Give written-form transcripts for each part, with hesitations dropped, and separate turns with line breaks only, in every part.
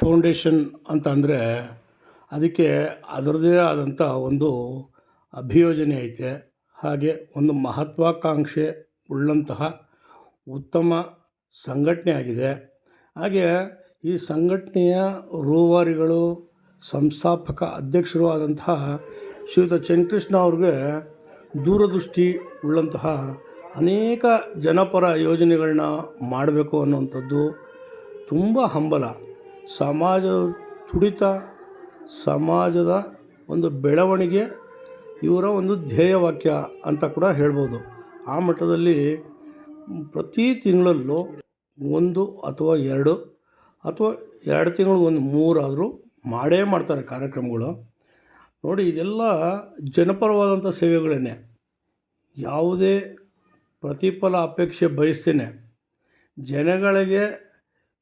Foundation ಅಂತ ಅಂದರೆ ಅದಕ್ಕೆ ಅದರದ್ದೇ ಆದಂಥ ಒಂದು ಅಭಿಯೋಜನೆ ಐತೆ. ಹಾಗೆ ಒಂದು ಮಹತ್ವಾಕಾಂಕ್ಷೆ ಉಳ್ಳಂತಹ ಉತ್ತಮ ಸಂಘಟನೆ ಆಗಿದೆ. ಹಾಗೆ ಈ ಸಂಘಟನೆಯ ರೂವಾರಿಗಳು, ಸಂಸ್ಥಾಪಕ ಅಧ್ಯಕ್ಷರು ಆದಂತಹ ಶ್ರೀಯುತ ಚನ್ನಕೃಷ್ಣ ಅವ್ರಿಗೆ ದೂರದೃಷ್ಟಿ ಉಳ್ಳಂತಹ ಅನೇಕ ಜನಪರ ಯೋಜನೆಗಳನ್ನ ಮಾಡಬೇಕು ಅನ್ನುವಂಥದ್ದು ತುಂಬ ಹಂಬಲ. ಸಮಾಜ ತುಡಿತ, ಸಮಾಜದ ಒಂದು ಬೆಳವಣಿಗೆ ಇವರ ಒಂದು ಧ್ಯೇಯವಾಕ್ಯ ಅಂತ ಕೂಡ ಹೇಳ್ಬೋದು. ಆ ಮಟ್ಟದಲ್ಲಿ ಪ್ರತಿ ತಿಂಗಳಲ್ಲೂ 1 ಅಥವಾ 2 ಅಥವಾ 2 ತಿಂಗಳಿಗೆ ಒಂದು 3 ಆದರೂ ಮಾಡೇ ಮಾಡ್ತಾರೆ ಕಾರ್ಯಕ್ರಮಗಳು. ನೋಡಿ, ಇದೆಲ್ಲ ಜನಪರವಾದಂಥ ಸೇವೆಗಳೇ. ಯಾವುದೇ ಪ್ರತಿಫಲ ಅಪೇಕ್ಷೆ ಬಯಸ್ತೇನೆ ಜನಗಳಿಗೆ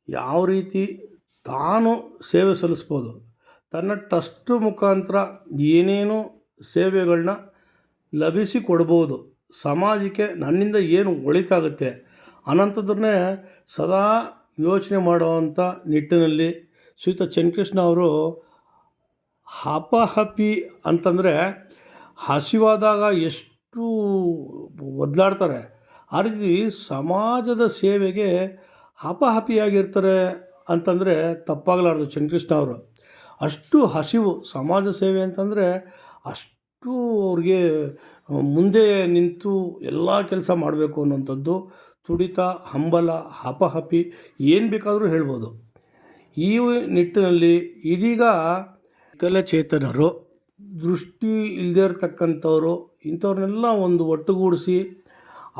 ಯಾವ ರೀತಿ ತಾನು ಸೇವೆ ಸಲ್ಲಿಸ್ಬೋದು, ತನ್ನ ಟ್ರಸ್ಟ್ ಮುಖಾಂತರ ಏನೇನು ಸೇವೆಗಳನ್ನ ಲಭಿಸಿಕೊಡ್ಬೋದು, ಸಮಾಜಕ್ಕೆ ನನ್ನಿಂದ ಏನು ಒಳಿತಾಗುತ್ತೆ ಅನ್ನೋಂಥದ್ದನ್ನೇ ಸದಾ ಯೋಚನೆ ಮಾಡುವಂಥ ನಿಟ್ಟಿನಲ್ಲಿ ಶ್ರೀಯುತ ಚನ್ನಕೃಷ್ಣ ಅವರು ಹಪಹಪಿ ಅಂತಂದರೆ ಹಸಿವಾದಾಗ ಎಷ್ಟು ಒದ್ದಾಡ್ತಾರೆ, ಆ ರೀತಿ ಸಮಾಜದ ಸೇವೆಗೆ ಹಪಹಪಿಯಾಗಿರ್ತಾರೆ ಅಂತಂದರೆ ತಪ್ಪಾಗಲಾರ್ದು. ಚನ್ನಕೃಷ್ಣ ಅವರು ಅಷ್ಟು ಹಸಿವು, ಸಮಾಜ ಸೇವೆ ಅಂತಂದರೆ ಅಷ್ಟು ಅವ್ರಿಗೆ ಮುಂದೆ ನಿಂತು ಎಲ್ಲ ಕೆಲಸ ಮಾಡಬೇಕು ಅನ್ನೋಂಥದ್ದು ತುಡಿತ, ಹಂಬಲ, ಹಪಹಪಿ ಏನು ಬೇಕಾದರೂ ಹೇಳ್ಬೋದು. ಈ ನಿಟ್ಟಿನಲ್ಲಿ ಇದೀಗ ವಿಕಲಚೇತನರು, ದೃಷ್ಟಿ ಇಲ್ಲದೇ ಇರತಕ್ಕಂಥವ್ರು, ಇಂಥವ್ರನ್ನೆಲ್ಲ ಒಂದು ಒಟ್ಟುಗೂಡಿಸಿ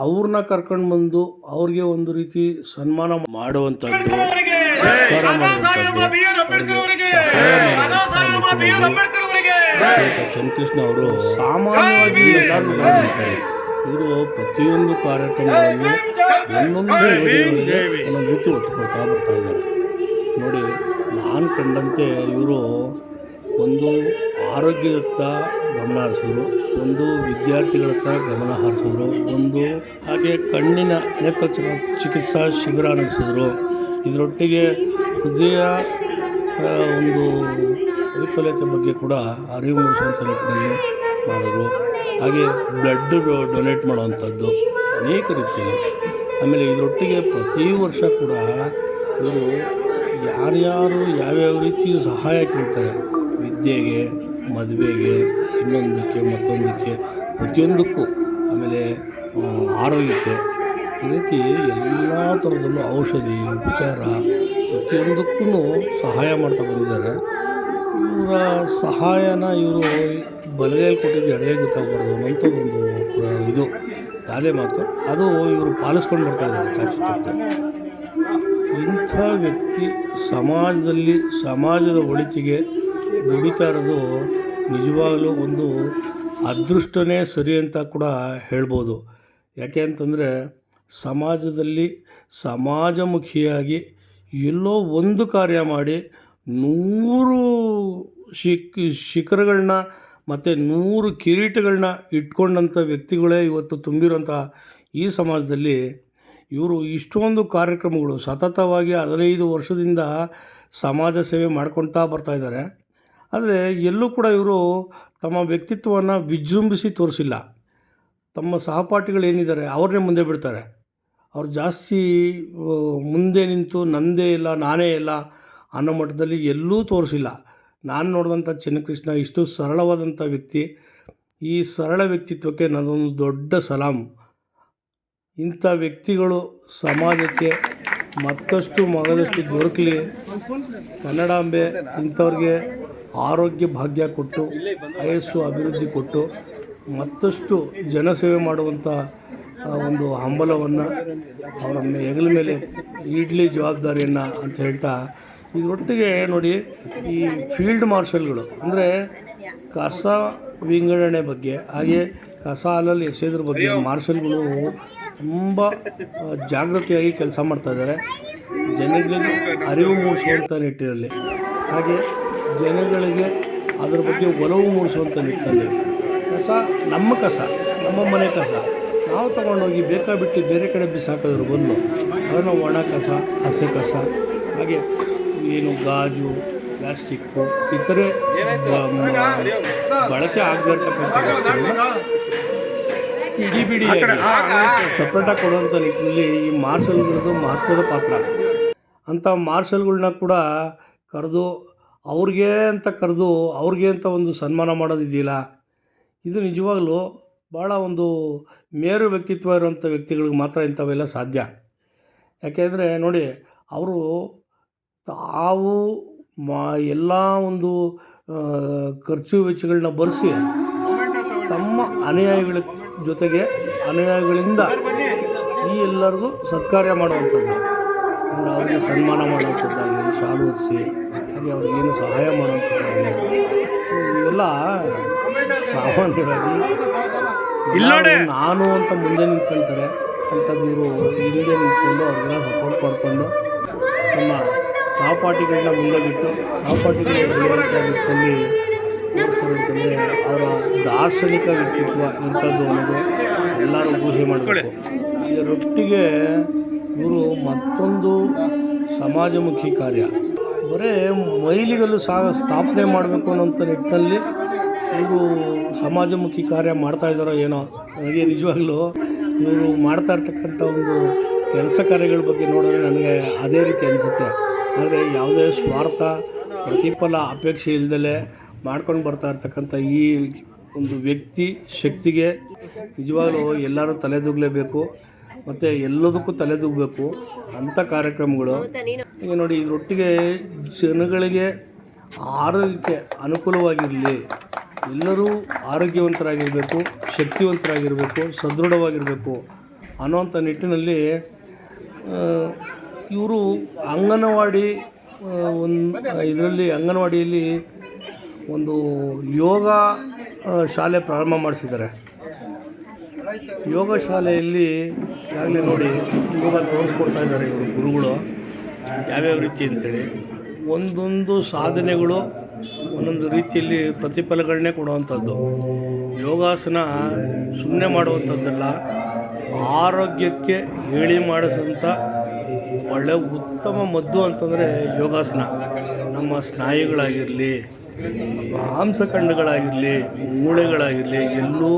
ಅವ್ರನ್ನ ಕರ್ಕೊಂಡು ಬಂದು ಅವ್ರಿಗೆ ಒಂದು ರೀತಿ ಸನ್ಮಾನ ಮಾಡುವಂಥದ್ದು, ಸತ್ಕಾರ ಚನ್ನಕೃಷ್ಣ ಅವರು ಸಾಮಾನ್ಯವಾಗಿ ಎಲ್ಲರಿಗೂ ಹೇಳ್ತಾರೆ. ಇವರು ಪ್ರತಿಯೊಂದು ಕಾರ್ಯಕ್ರಮಗಳಲ್ಲಿ ಒಂದೊಂದು ಯೋಜನೆಗಳಿಗೆ ಒಂದೊಂದು ರೀತಿ ಒತ್ತು ಕೊಡ್ತಾ ಬರ್ತಾ ಇದ್ದಾರೆ. ನೋಡಿ, ನಾನು ಕಂಡಂತೆ ಇವರು ಒಂದು ಆರೋಗ್ಯದತ್ತ ಗಮನ ಹರಿಸಿದ್ರು, ಒಂದು ವಿದ್ಯಾರ್ಥಿಗಳತ್ತ ಗಮನ ಹರಿಸಿದ್ರು, ಒಂದು ಹಾಗೆ ಕಣ್ಣಿನ ನೇತ್ರ ಚಿಕಿತ್ಸಾ ಶಿಬಿರ ನಡೆಸಿದ್ರು. ಇದರೊಟ್ಟಿಗೆ ಹೃದಯ ಒಂದು ವೈಫಲ್ಯತೆ ಬಗ್ಗೆ ಕೂಡ ಅರಿವು ಮೂಡಿಸುವಂಥ ನಿಟ್ಟಿನಲ್ಲಿ ಮಾಡಿದ್ರು. ಹಾಗೆ ಬ್ಲಡ್ ಡೊನೇಟ್ ಮಾಡುವಂಥದ್ದು ಅನೇಕ ರೀತಿಯಲ್ಲಿ. ಆಮೇಲೆ ಇದರೊಟ್ಟಿಗೆ ಪ್ರತಿ ವರ್ಷ ಕೂಡ ಇವರು ಯಾರ್ಯಾರು ಯಾವ್ಯಾವ ರೀತಿ ಸಹಾಯ ಕೇಳ್ತಾರೆ, ವಿದ್ಯೆಗೆ, ಮದುವೆಗೆ, ಇನ್ನೊಂದಕ್ಕೆ ಮತ್ತೊಂದಕ್ಕೆ, ಪ್ರತಿಯೊಂದಕ್ಕೂ, ಆಮೇಲೆ ಆರೋಗ್ಯಕ್ಕೆ, ಈ ರೀತಿ ಎಲ್ಲ ಥರದಲ್ಲೂ ಔಷಧಿ, ಉಪಚಾರ ಪ್ರತಿಯೊಂದಕ್ಕೂ ಸಹಾಯ ಮಾಡ್ತಾ ಬಂದಿದ್ದಾರೆ. ಇವರ ಸಹಾಯನ ಇವರು ಬಲಗೈಯಲ್ಲಿ ಕೊಟ್ಟಿದ್ದು ಎಡಗೈ ಗೊತ್ತಾಗಬಾರ್ದು ಅನ್ನೋಂಥದ್ದೊಂದು ಇದು ಗಾದೆ ಮಾತು, ಅದು ಇವರು ಪಾಲಿಸ್ಕೊಂಡು ಬರ್ತಾಯಿದ್ದಾರೆ ಚಾಚುತಪ್ಪೆ. ಇಂಥ ವ್ಯಕ್ತಿ ಸಮಾಜದಲ್ಲಿ ಸಮಾಜದ ಒಳಿತಿಗೆ ದುಡಿತಾ ಇರೋದು ನಿಜವಾಗಲೂ ಒಂದು ಅದೃಷ್ಟನೇ ಸರಿ ಅಂತ ಕೂಡ ಹೇಳ್ಬೋದು. ಯಾಕೆ ಅಂತಂದರೆ ಸಮಾಜದಲ್ಲಿ ಸಮಾಜಮುಖಿಯಾಗಿ ಎಲ್ಲೋ ಒಂದು ಕಾರ್ಯ ಮಾಡಿ 100 ಶಿಖರಗಳನ್ನ ಮತ್ತು 100 ಕಿರೀಟಗಳನ್ನ ಇಟ್ಕೊಂಡಂಥ ವ್ಯಕ್ತಿಗಳೇ ಇವತ್ತು ತುಂಬಿರೋಂಥ ಈ ಸಮಾಜದಲ್ಲಿ ಇವರು ಇಷ್ಟೊಂದು ಕಾರ್ಯಕ್ರಮಗಳು ಸತತವಾಗಿ 15 ವರ್ಷದಿಂದ ಸಮಾಜ ಸೇವೆ ಮಾಡ್ಕೊಳ್ತಾ ಬರ್ತಾಯಿದ್ದಾರೆ. ಆದರೆ ಎಲ್ಲೂ ಕೂಡ ಇವರು ತಮ್ಮ ವ್ಯಕ್ತಿತ್ವವನ್ನು ವಿಜೃಂಭಿಸಿ ತೋರಿಸಿಲ್ಲ. ತಮ್ಮ ಸಹಪಾಠಿಗಳೇನಿದ್ದಾರೆ ಅವ್ರನ್ನೇ ಮುಂದೆ ಬಿಡ್ತಾರೆ. ಅವ್ರು ಜಾಸ್ತಿ ಮುಂದೆ ನಿಂತು ನಂದೇ ಇಲ್ಲ, ನಾನೇ ಇಲ್ಲ ಅನ್ನೋ ಮಟ್ಟದಲ್ಲಿ ಎಲ್ಲೂ ತೋರಿಸಿಲ್ಲ. ನಾನು ನೋಡಿದಂಥ ಚನ್ನಕೃಷ್ಣ ಇಷ್ಟು ಸರಳವಾದಂಥ ವ್ಯಕ್ತಿ. ಈ ಸರಳ ವ್ಯಕ್ತಿತ್ವಕ್ಕೆ ನನ್ನೊಂದು ದೊಡ್ಡ ಸಲಾಮ್. ಇಂಥ ವ್ಯಕ್ತಿಗಳು ಸಮಾಜಕ್ಕೆ ಮತ್ತಷ್ಟು ಮಗದಷ್ಟು ದೊರಕಲಿ. ಕನ್ನಡಾಂಬೆ ಇಂಥವ್ರಿಗೆ ಆರೋಗ್ಯ ಭಾಗ್ಯ ಕೊಟ್ಟು, ಆಯಸ್ಸು ಅಭಿವೃದ್ಧಿ ಕೊಟ್ಟು, ಮತ್ತಷ್ಟು ಜನಸೇವೆ ಮಾಡುವಂಥ ಒಂದು ಹಂಬಲವನ್ನು ಅವರ ಹೆಗಲ ಮೇಲೆ ಇಡಲಿ ಜವಾಬ್ದಾರಿಯನ್ನು ಅಂತ ಹೇಳ್ತಾ, ಇದರೊಟ್ಟಿಗೆ ನೋಡಿ, ಈ ಫೀಲ್ಡ್ ಮಾರ್ಷಲ್ಗಳು ಅಂದರೆ ಕಸ ವಿಂಗಡಣೆ ಬಗ್ಗೆ, ಹಾಗೆ ಕಸ ಅಲ್ಲಲ್ಲಿ ಎಸೆಯೋದ್ರ ಬಗ್ಗೆ ಮಾರ್ಷಲ್ಗಳು ತುಂಬ ಜಾಗೃತಿಯಾಗಿ ಕೆಲಸ ಮಾಡ್ತಾಯಿದ್ದಾರೆ. ಜನಗಳಿಗೆ ಅರಿವು ಮೂಡಿಸುವಂಥ ನಿಟ್ಟಿನಲ್ಲಿ, ಹಾಗೆ ಜನಗಳಿಗೆ ಅದರ ಬಗ್ಗೆ ಒಲವು ಮೂಡಿಸುವಂಥ ನಿಟ್ಟಿನಲ್ಲಿ ಕಸ ನಮ್ಮ ಮನೆ ಕಸ ನಾವು ತಗೊಂಡೋಗಿ ಬೇಕಾಬಿಟ್ಟು ಬೇರೆ ಕಡೆ ಬಿಸಾಕೋದ್ರ ಬದಲು ಅದನ್ನು ಒಣ ಕಸ, ಹಸಿ ಕಸ, ಹಾಗೆ ಏನು ಗಾಜು, ಪ್ಲಾಸ್ಟಿಕ್ಕು ಇತರೆ ಬಳಕೆ ಆಗದಿರ್ತಕ್ಕಂಥ ವಸ್ತುಗಳನ್ನ ಇಡಿಬಿಡಿಯಾಗಿ ಸಪ್ರೇಟಾಗಿ ಕೊಡುವಂಥ ನಿಟ್ಟಿನಲ್ಲಿ ಈ ಮಾರ್ಷಲ್ಗಳದ್ದು ಮಹತ್ವದ ಪಾತ್ರ. ಅಂಥ ಮಾರ್ಷಲ್ಗಳ್ನ ಕೂಡ ಕರೆದು ಅವ್ರಿಗೆ ಅಂತ ಒಂದು ಸನ್ಮಾನ ಮಾಡೋದಿದೆಯಲ್ಲ, ಇದು ನಿಜವಾಗ್ಲೂ ಭಾಳ ಒಂದು ಮೇರು ವ್ಯಕ್ತಿತ್ವ ಇರುವಂಥ ವ್ಯಕ್ತಿಗಳಿಗೆ ಮಾತ್ರ ಇಂಥವೆಲ್ಲ ಸಾಧ್ಯ. ಯಾಕೆಂದರೆ ನೋಡಿ, ಅವರು ತಾವು ಎಲ್ಲ ಒಂದು ಖರ್ಚು ವೆಚ್ಚಗಳನ್ನ ಭರಿಸಿ ತಮ್ಮ ಅನುಯಾಯಿಗಳ ಜೊತೆಗೆ ಅನುಯಾಯಿಗಳಿಂದ ಈ ಎಲ್ಲರಿಗೂ ಸತ್ಕಾರ್ಯ ಮಾಡುವಂಥದ್ದು, ಅಂದರೆ ಅವರಿಗೆ ಸನ್ಮಾನ ಮಾಡುವಂಥದ್ದಾಗಲಿ, ಶಾಲು ಹೊದಿಸಿ ಹಾಗೆ ಅವ್ರಿಗೇನು ಸಹಾಯ ಮಾಡುವಂಥದ್ದಾಗಲಿ, ಇವೆಲ್ಲ ಸಾಮಾನ್ಯವಾಗಿ ನಾನು ಅಂತ ಮುಂದೆ ನಿಂತ್ಕೊಳ್ತಾರೆ ಅಂಥದ್ದು. ಇವರು ಹಿಂದೆ ನಿಂತ್ಕೊಂಡು ಅವ್ರಿಗೆಲ್ಲ ಸಪೋರ್ಟ್ ಮಾಡಿಕೊಂಡು ತಮ್ಮ ಸಹಪಾಠಿಗಳನ್ನ ಮುಂದೆ ಬಿಟ್ಟು ಸಹಪಾಠಿಗಳ ಬೆಳೆಯುವಂಥ ನಿಟ್ಟಿನಲ್ಲಿ ತೋರಿಸ್ತಾರೆ ಅಂತಂದರೆ ಅವರ ದಾರ್ಶನಿಕ ವ್ಯಕ್ತಿತ್ವ ಇಂಥದ್ದು ಅನ್ನೋದು ಎಲ್ಲರೂ ಊಹೆ ಮಾಡಬೇಕು. ಇದರೊಟ್ಟಿಗೆ ಇವರು ಮತ್ತೊಂದು ಸಮಾಜಮುಖಿ ಕಾರ್ಯ, ಬರೀ ಮೈಲಿಗಲ್ಲು ಸ್ಥಾಪನೆ ಮಾಡಬೇಕು ಅನ್ನೋಂಥ ನಿಟ್ಟಿನಲ್ಲಿ ಇವರು ಸಮಾಜಮುಖಿ ಕಾರ್ಯ ಮಾಡ್ತಾಯಿದ್ದಾರೋ ಏನೋ. ನನಗೆ ನಿಜವಾಗ್ಲೂ ಇವರು ಮಾಡ್ತಾ ಇರ್ತಕ್ಕಂಥ ಒಂದು ಕೆಲಸ ಕಾರ್ಯಗಳ ಬಗ್ಗೆ ನೋಡಿದ್ರೆ ನನಗೆ ಅದೇ ರೀತಿ ಅನಿಸುತ್ತೆ. ಆದರೆ ಯಾವುದೇ ಸ್ವಾರ್ಥ ಪ್ರತಿಫಲ ಅಪೇಕ್ಷೆ ಇಲ್ಲದಲೇ ಮಾಡ್ಕೊಂಡು ಬರ್ತಾ ಇರ್ತಕ್ಕಂಥ ಈ ಒಂದು ವ್ಯಕ್ತಿ ಶಕ್ತಿಗೆ ನಿಜವಾಗ್ಲೂ ಎಲ್ಲರೂ ತಲೆದೂಗಲೇಬೇಕು ಮತ್ತು ಎಲ್ಲದಕ್ಕೂ ತಲೆದೂಗಬೇಕು ಅಂಥ ಕಾರ್ಯಕ್ರಮಗಳು. ಈಗ ನೋಡಿ, ಇದರೊಟ್ಟಿಗೆ ಜನಗಳಿಗೆ ಆರೋಗ್ಯಕ್ಕೆ ಅನುಕೂಲವಾಗಿರಲಿ, ಎಲ್ಲರೂ ಆರೋಗ್ಯವಂತರಾಗಿರಬೇಕು, ಶಕ್ತಿವಂತರಾಗಿರಬೇಕು, ಸದೃಢವಾಗಿರಬೇಕು ಅನ್ನೋವಂಥ ನಿಟ್ಟಿನಲ್ಲಿ ಇವರು ಅಂಗನವಾಡಿ ಅಂಗನವಾಡಿಯಲ್ಲಿ ಒಂದು ಯೋಗ ಶಾಲೆ ಪ್ರಾರಂಭ ಮಾಡಿಸಿದ್ದಾರೆ. ಯೋಗ ಶಾಲೆಯಲ್ಲಿ ಈಗಾಗಲೇ ನೋಡಿ ಯೋಗ ತೋರಿಸ್ಕೊಡ್ತಾ ಇದ್ದಾರೆ ಇವರು ಗುರುಗಳು ಯಾವ್ಯಾವ ರೀತಿ ಅಂತೇಳಿ. ಒಂದೊಂದು ಸಾಧನೆಗಳು ಒಂದೊಂದು ರೀತಿಯಲ್ಲಿ ಪ್ರತಿಫಲಗಳನ್ನೇ ಕೊಡುವಂಥದ್ದು. ಯೋಗಾಸನ ಸುಮ್ಮನೆ ಮಾಡುವಂಥದ್ದಲ್ಲ, ಆರೋಗ್ಯಕ್ಕೆ ಹೇಳಿ ಮಾಡಿಸೋಂಥ ಒಳ್ಳೆಯ ಉತ್ತಮ ಮದ್ದು ಅಂತಂದರೆ ಯೋಗಾಸನ. ನಮ್ಮ ಸ್ನಾಯುಗಳಾಗಿರಲಿ, ಮಾಂಸಖಂಡಗಳಾಗಿರಲಿ, ಮೂಳೆಗಳಾಗಿರಲಿ, ಎಲ್ಲೂ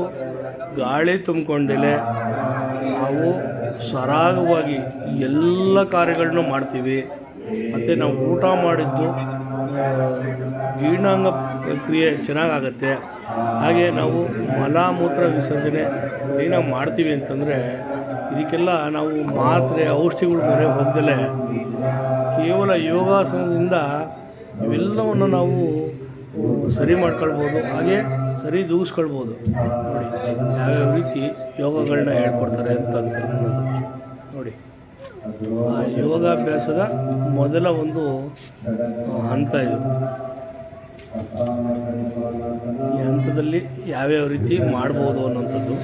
ಗಾಳಿ ತುಂಬಿಕೊಂಡೇ ನಾವು ಸರಾಗವಾಗಿ ಎಲ್ಲ ಕಾರ್ಯಗಳನ್ನು ಮಾಡ್ತೀವಿ. ಮತ್ತು ನಾವು ಊಟ ಮಾಡಿದ್ದು ಜೀರ್ಣಾಂಗ ಕ್ರಿಯೆ ಚೆನ್ನಾಗಾಗತ್ತೆ. ಹಾಗೆ ನಾವು ಮಲಮೂತ್ರ ವಿಸರ್ಜನೆ ಕ್ಲೀನಾಗಿ ಮಾಡ್ತೀವಿ ಅಂತಂದರೆ ಇದಕ್ಕೆಲ್ಲ ನಾವು ಮಾತ್ರೆ ಔಷಧಿಗಳು ಮೊರೆ ಹೋಗ್ದಲೇ ಕೇವಲ ಯೋಗಾಸನದಿಂದ ಇವೆಲ್ಲವನ್ನು ನಾವು ಸರಿ ಮಾಡ್ಕೊಳ್ಬೋದು, ಹಾಗೆ ಸರಿ ದೂಗಿಸ್ಕೊಳ್ಬೋದು. ನೋಡಿ ಯಾವ್ಯಾವ ರೀತಿ ಯೋಗಗಳನ್ನ ಹೇಳ್ಕೊಡ್ತಾರೆ ಅಂತ ನೋಡಿ. ಆ ಯೋಗಾಭ್ಯಾಸದ ಮೊದಲ ಒಂದು ಹಂತ ಇದು. ಈ ಹಂತದಲ್ಲಿ ಯಾವ್ಯಾವ ರೀತಿ ಮಾಡ್ಬೋದು ಅನ್ನೋಂಥದ್ದು.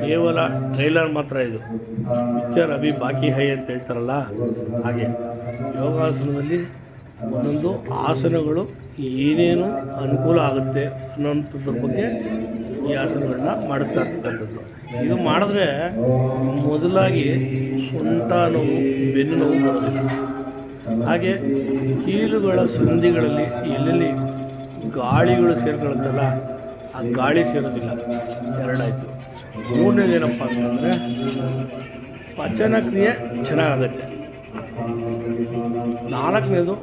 ಕೇವಲ ಟ್ರೈಲರ್ ಮಾತ್ರ ಇದು, ಪಿಕ್ಚರ್ ಅಭಿ ಬಾಕಿ ಹೈ ಅಂತ ಹೇಳ್ತಾರಲ್ಲ ಹಾಗೆ. ಯೋಗಾಸನದಲ್ಲಿ ಒಂದೊಂದು ಆಸನಗಳು ಏನೇನು ಅನುಕೂಲ ಆಗುತ್ತೆ ಅನ್ನೋಂಥದ್ರ ಬಗ್ಗೆ ಈ ಆಸನಗಳನ್ನ ಮಾಡಿಸ್ತಾ ಇರ್ತಕ್ಕಂಥದ್ದು. ಇದು ಮಾಡಿದ್ರೆ ಮೊದಲಾಗಿ ಸೊಂಟ ನೋವು, ಬೆನ್ನು ನೋವು ಬರೋದಿಲ್ಲ. ಹಾಗೆ ಕೀಲುಗಳ ಸಂಧಿಗಳಲ್ಲಿ ಎಲ್ಲೆಲ್ಲಿ ಗಾಳಿಗಳು ಸೇರ್ಕೊಳ್ಳುತ್ತಲ್ಲ ಆ ಗಾಳಿ ಸೇರೋದಿಲ್ಲ. ಎರಡಾಯಿತು. ಮೂರನೇದೇನಪ್ಪ ಅಂತಂದರೆ ಪಚನ ಕ್ರಿಯೆ ಚೆನ್ನಾಗಾಗತ್ತೆ. ನಾಲ್ಕನೇದು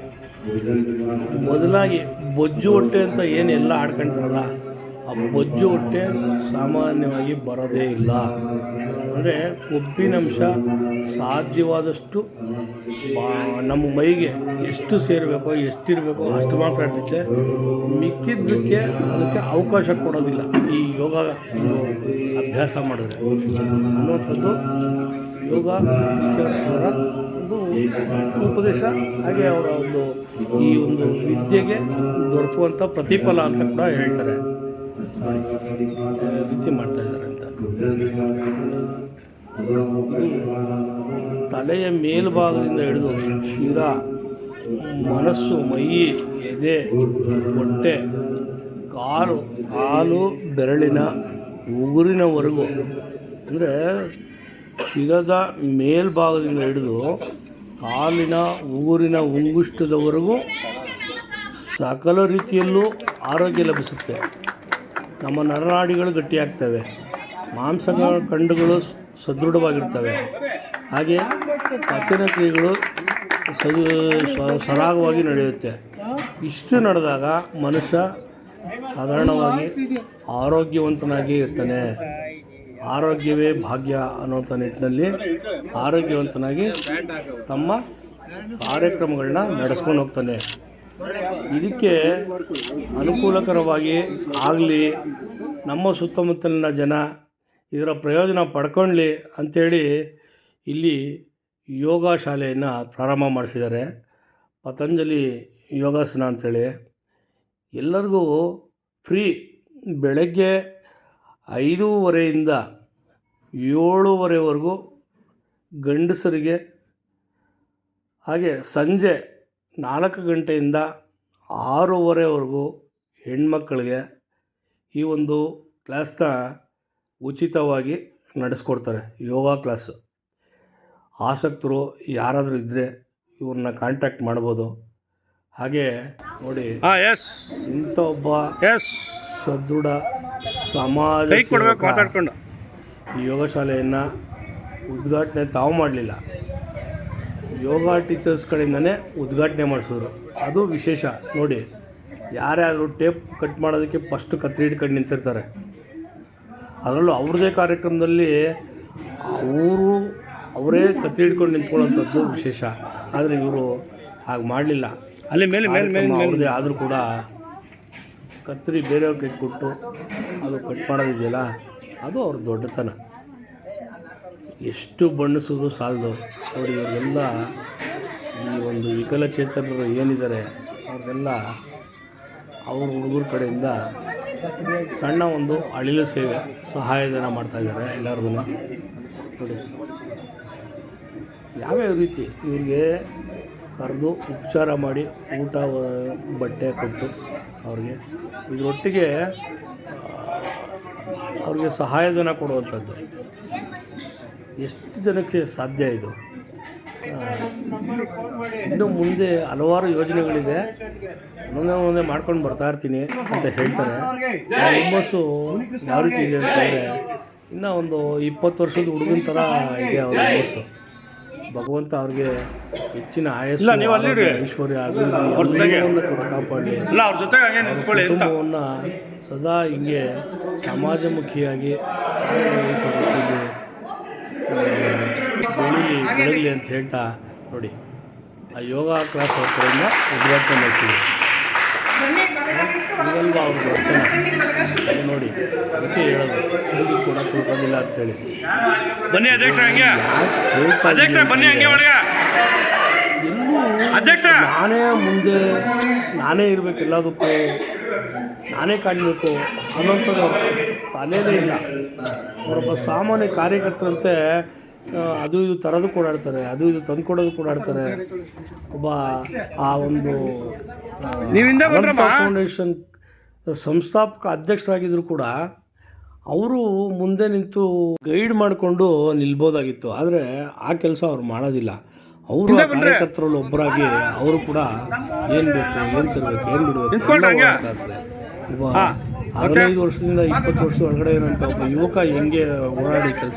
ಮೊದಲಾಗಿ ಬೊಜ್ಜು ಹೊಟ್ಟೆ ಅಂತ ಏನು ಎಲ್ಲ ಆಡ್ಕೊಳ್ತಾರಲ್ಲ ಆ ಬೊಜ್ಜು ಹೊಟ್ಟೆ ಸಾಮಾನ್ಯವಾಗಿ ಬರೋದೇ ಇಲ್ಲ. ಅಂದರೆ ಕೊಬ್ಬಿನಂಶ ಸಾಧ್ಯವಾದಷ್ಟು ನಮ್ಮ ಮೈಗೆ ಎಷ್ಟು ಸೇರಬೇಕೋ ಎಷ್ಟಿರಬೇಕೋ ಅಷ್ಟು ಮಾತ್ರ ಇರ್ತೈತೆ. ಮಿಕ್ಕಿದ್ದಕ್ಕೆ ಅದಕ್ಕೆ ಅವಕಾಶ ಕೊಡೋದಿಲ್ಲ ಈ ಯೋಗ ಒಂದು ಅಭ್ಯಾಸ ಮಾಡಿದ್ರೆ ಅನ್ನುವಂಥದ್ದು ಯೋಗ ಟೀಚರ್ ಅವರ ಒಂದು ಉಪದೇಶ. ಹಾಗೆ ಅವರ ಒಂದು ಈ ಒಂದು ವಿದ್ಯೆಗೆ ದೊರಕುವಂಥ ಪ್ರತಿಫಲ ಅಂತ ಕೂಡ ಹೇಳ್ತಾರೆ. ರೀತಿ ಮಾಡ್ತಾಯಿದ್ದಾರೆ ಅಂತ. ತಲೆಯ ಮೇಲ್ಭಾಗದಿಂದ ಹಿಡಿದು ಶಿರ, ಮನಸ್ಸು, ಮೈ, ಎದೆ, ಹೊಟ್ಟೆ, ಕಾಲು ಬೆರಳಿನ ಉಗುರಿನವರೆಗೂ, ಅಂದರೆ ಶಿರದ ಮೇಲ್ಭಾಗದಿಂದ ಹಿಡಿದು ಕಾಲಿನ ಉಗುರಿನ ಉಂಗುಷ್ಟದವರೆಗೂ ಸಕಲ ರೀತಿಯಲ್ಲೂ ಆರೋಗ್ಯ ಲಭಿಸುತ್ತೆ. ನಮ್ಮ ನರನಾಡಿಗಳು ಗಟ್ಟಿಯಾಗ್ತವೆ, ಮಾಂಸಖಂಡಗಳು ಸದೃಢವಾಗಿರ್ತವೆ, ಹಾಗೆ ಪಚನ ಕ್ರಿಯೆಗಳು ಸರಾಗವಾಗಿ ನಡೆಯುತ್ತೆ. ಇಷ್ಟು ನಡೆದಾಗ ಮನುಷ್ಯ ಸಾಧಾರಣವಾಗಿ ಆರೋಗ್ಯವಂತನಾಗಿ ಇರ್ತಾನೆ. ಆರೋಗ್ಯವೇ ಭಾಗ್ಯ ಅನ್ನೋಂಥ ನಿಟ್ಟಿನಲ್ಲಿ ಆರೋಗ್ಯವಂತನಾಗಿ ತಮ್ಮ ಕಾರ್ಯಕ್ರಮಗಳನ್ನ ನಡೆಸ್ಕೊಂಡು ಹೋಗ್ತಾನೆ. ಇದಕ್ಕೆ ಅನುಕೂಲಕರವಾಗಿ ಆಗಲಿ, ನಮ್ಮ ಸುತ್ತಮುತ್ತಲಿನ ಜನ ಇದರ ಪ್ರಯೋಜನ ಪಡ್ಕೊಳ್ಳಿ ಅಂಥೇಳಿ ಇಲ್ಲಿ ಯೋಗ ಶಾಲೆಯನ್ನು ಪ್ರಾರಂಭ ಮಾಡಿಸಿದ್ದಾರೆ. ಪತಂಜಲಿ ಯೋಗಾಸನ ಅಂಥೇಳಿ ಎಲ್ಲರಿಗೂ ಫ್ರೀ. ಬೆಳಗ್ಗೆ 5:30ಯಿಂದ 7:30ವರೆಗೂ ಗಂಡಸರಿಗೆ, ಹಾಗೆ ಸಂಜೆ 4 ಗಂಟೆಯಿಂದ 6:30ವರೆಗೂ ಹೆಣ್ಮಕ್ಕಳಿಗೆ ಈ ಒಂದು ಕ್ಲಾಸ್ನ ಉಚಿತವಾಗಿ ನಡೆಸ್ಕೊಡ್ತಾರೆ. ಯೋಗ ಕ್ಲಾಸು ಆಸಕ್ತರು ಯಾರಾದರೂ ಇದ್ದರೆ ಇವ್ರನ್ನ ಕಾಂಟ್ಯಾಕ್ಟ್ ಮಾಡ್ಬೋದು. ಹಾಗೆ ನೋಡಿ, ಇಂಥ ಒಬ್ಬ ಸದೃಢ ಸಮಾಜ ಈ ಯೋಗ ಶಾಲೆಯನ್ನು ಉದ್ಘಾಟನೆ ತಾವು ಮಾಡಲಿಲ್ಲ, ಯೋಗ ಟೀಚರ್ಸ್ ಕಡೆಯಿಂದನೇ ಉದ್ಘಾಟನೆ ಮಾಡಿಸಿದ್ರು. ಅದು ವಿಶೇಷ ನೋಡಿ. ಯಾರ್ಯಾರು ಟೇಪ್ ಕಟ್ ಮಾಡೋದಕ್ಕೆ ಫಸ್ಟು ಕತ್ರಿ ಹಿಡ್ಕೊಂಡು ನಿಂತಿರ್ತಾರೆ. ಅದರಲ್ಲೂ ಅವ್ರದ್ದೇ ಕಾರ್ಯಕ್ರಮದಲ್ಲಿ ಅವರೇ ಕತ್ತಿ ಹಿಡ್ಕೊಂಡು ನಿಂತ್ಕೊಳ್ಳೋಂಥದ್ದು ವಿಶೇಷ. ಆದರೆ ಇವರು ಹಾಗೆ ಮಾಡಲಿಲ್ಲ. ಅಲ್ಲಿ ಮೇಲೆ ಅವ್ರದ್ದೇ ಆದರೂ ಕೂಡ ಕತ್ರಿ ಬೇರೆಯವ್ರ ಕೈ ಕೊಟ್ಟು ಅದು ಕಟ್ ಮಾಡೋದಿದೆಯಲ್ಲ, ಅದು ಅವ್ರ ದೊಡ್ಡತನ. ಎಷ್ಟು ಬಣ್ಣಿಸೋದು ಸಾಲದು ನೋಡಿ. ಇವರೆಲ್ಲ ಈ ಒಂದು ವಿಕಲಚೇತನರು ಏನಿದ್ದಾರೆ ಅವ್ರಿಗೆಲ್ಲ ಅವ್ರ ಹುಡುಗರ ಕಡೆಯಿಂದ ಸಣ್ಣ ಒಂದು ಅಳಿಲು ಸೇವೆ ಸಹಾಯಧನ ಮಾಡ್ತಾಯಿದ್ದಾರೆ ಎಲ್ಲರಿಗೂ ನೋಡಿ. ಯಾವ್ಯಾವ ರೀತಿ ಇವ್ರಿಗೆ ಕರೆದು ಉಪಚಾರ ಮಾಡಿ ಊಟ ಬಟ್ಟೆ ಕೊಟ್ಟು ಅವ್ರಿಗೆ ಇದರೊಟ್ಟಿಗೆ ಅವ್ರಿಗೆ ಸಹಾಯಧನ ಕೊಡುವಂಥದ್ದು ಎಷ್ಟು ಜನಕ್ಕೆ ಸಾಧ್ಯ ಇದು. ಇನ್ನು ಮುಂದೆ ಹಲವಾರು ಯೋಜನೆಗಳಿದೆ, ಒಂದೇ ಮಾಡ್ಕೊಂಡು ಬರ್ತಾ ಇರ್ತೀನಿ ಅಂತ ಹೇಳ್ತಾರೆ. ಹುಮ್ಮಸ್ಸು ಯಾವ ರೀತಿ ಇದೆ ಅಂತಂದರೆ, ಇನ್ನೂ ಒಂದು 20 ವರ್ಷದ ಹುಡುಗನ ಥರ ಇದೆ ಅವ್ರ ಹುಮ್ಮಸ್ಸು. ಭಗವಂತ ಅವ್ರಿಗೆ ಹೆಚ್ಚಿನ ಆಯಸ್ಸು, ಐಶ್ವರ್ಯ, ಅಭಿವೃದ್ಧಿ ಕೊಟ್ಟು ಕಾಪಾಡಲಿ. ಕುಟುಂಬವನ್ನು ಸದಾ ಹಿಂಗೆ ಸಮಾಜಮುಖಿಯಾಗಿ ಬೆಳೀಲಿ ಅಂತ ಹೇಳ್ತಾ ನೋಡಿ, ಆ ಯೋಗ ಕ್ಲಾಸ್ ಅವ್ರ ಕಡೆಯಿಂದ ಉದ್ಘಾಟನೆ ಮಾಡಿಸಿದ್ವಿ. ಇದಲ್ವಾ ಅವ್ರ ವರ್ತನೆ ನೋಡಿ, ಅದಕ್ಕೆ ಹೇಳೋದು ಹುಡುಗಿ ಕೂಡ ತಿಳ್ಕೊಂಡಿಲ್ಲ ಅಂಥೇಳಿ.
ಬನ್ನಿ ಅಧ್ಯಕ್ಷ, ಬನ್ನಿ ಅಧ್ಯಕ್ಷ.
ನಾನೇ ಇರಬೇಕು, ಎಲ್ಲದಕ್ಕೂ ನಾನೇ ಕಾಣಬೇಕು ಅನ್ನೋಂಥದ್ದು ಅವ್ರ ತಲೆಯೇ ಇಲ್ಲ. ಅವರೊಬ್ಬ ಸಾಮಾನ್ಯ ಕಾರ್ಯಕರ್ತರಂತೆ ಅದು ಇದು ತರೋದು ಕೂಡಾಡ್ತಾರೆ, ಅದು ಇದು ತಂದು ಕೊಡೋದು ಕೂಡಾಡ್ತಾರೆ. ಒಬ್ಬ ಆ ಒಂದು ಫೌಂಡೇಶನ್ ಸಂಸ್ಥಾಪಕ ಅಧ್ಯಕ್ಷರಾಗಿದ್ದರೂ ಕೂಡ ಅವರು ಮುಂದೆ ನಿಂತು ಗೈಡ್ ಮಾಡಿಕೊಂಡು ನಿಲ್ಬೋದಾಗಿತ್ತು. ಆದರೆ ಆ ಕೆಲಸ ಅವ್ರು ಮಾಡೋದಿಲ್ಲ. ಅವರು ಕಾರ್ಯಕರ್ತರಲ್ಲಿ ಒಬ್ಬರಾಗಿ ಅವರು ಕೂಡ ಏನು ಬೇಕು, ಏನು ತರಬೇಕು, ಏನು ಬಿಡಬೇಕು ಒಬ್ಬ 15 ವರ್ಷದಿಂದ 20 ವರ್ಷದ ಒಳಗಡೆ ಇರೋಂಥ ಒಬ್ಬ ಯುವಕ ಹೆಂಗೆ ಓಡಾಡಿ ಕೆಲಸ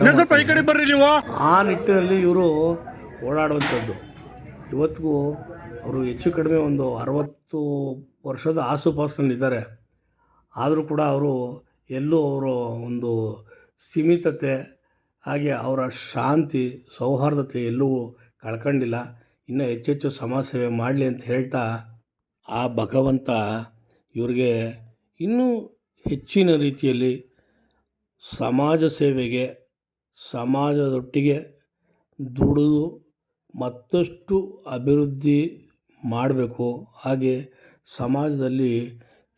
ಆ ನಿಟ್ಟಿನಲ್ಲಿ ಇವರು ಓಡಾಡುವಂಥದ್ದು. ಇವತ್ತಿಗೂ ಅವರು ಹೆಚ್ಚು ಕಡಿಮೆ ಒಂದು 60 ವರ್ಷದ ಆಸುಪಾಸಿನಲ್ಲಿದ್ದಾರೆ. ಆದರೂ ಕೂಡ ಅವರು ಎಲ್ಲೂ ಅವರು ಒಂದು ಸೀಮಿತತೆ, ಹಾಗೆ ಅವರ ಶಾಂತಿ ಸೌಹಾರ್ದತೆ ಎಲ್ಲೂ ಕಳ್ಕೊಂಡಿಲ್ಲ. ಇನ್ನೂ ಹೆಚ್ಚೆಚ್ಚು ಸಮಾಜ ಸೇವೆ ಮಾಡಲಿ ಅಂತ ಹೇಳ್ತಾ, ಆ ಭಗವಂತ ಇವ್ರಿಗೆ ಇನ್ನೂ ಹೆಚ್ಚಿನ ರೀತಿಯಲ್ಲಿ ಸಮಾಜ ಸೇವೆಗೆ, ಸಮಾಜದೊಟ್ಟಿಗೆ ದುಡಿದು ಮತ್ತಷ್ಟು ಅಭಿವೃದ್ಧಿ ಮಾಡಬೇಕು, ಹಾಗೆ ಸಮಾಜದಲ್ಲಿ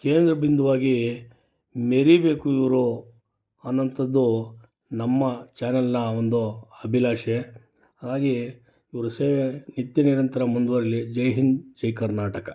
ಕೇಂದ್ರ ಬಿಂದುವಾಗಿ ಮೆರಿಬೇಕು ಇವರು ಅನ್ನೋಂಥದ್ದು ನಮ್ಮ ಚಾನೆಲ್ನ ಒಂದು ಅಭಿಲಾಷೆ. ಹಾಗಾಗಿ ಇವರ ಸೇವೆ ನಿತ್ಯ ನಿರಂತರ ಮುಂದುವರಿಲಿ. ಜೈ ಹಿಂದ್, ಜೈ ಕರ್ನಾಟಕ.